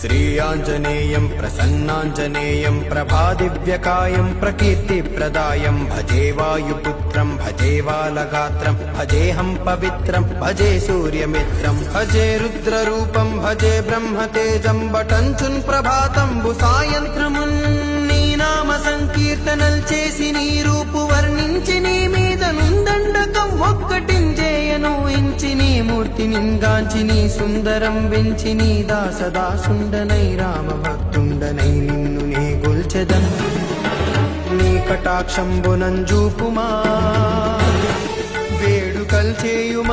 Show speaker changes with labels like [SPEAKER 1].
[SPEAKER 1] श्रीयाञ्जनेयं प्रसन्नाञ्जनेयं प्रभादिव्यकायं प्रकीर्तिप्रदायं भजे वायुपुत्रं भजे बालगात्रं भजेऽहं पवित्रं भजे सूर्यमित्रं भजे रुद्ररूपं भजे ब्रह्मतेजं बटञ्चुन् प्रभातं सायन्त्रमुन् నీ నామ సంకీర్తనల్ చేసి నీ రూపు వర్ణించి నీ మీద నుందండకం ఒక్కటించేయను ఇంచి నీ మూర్తి నింగాంచి నీ సుందరం వెంచి నీ దాసదాసుండనై రామ భక్తుండనై నిన్ను నే గొల్చెదన్ నీ కటాక్షంబునంజూపుమా వేడుకల్ చేయుమా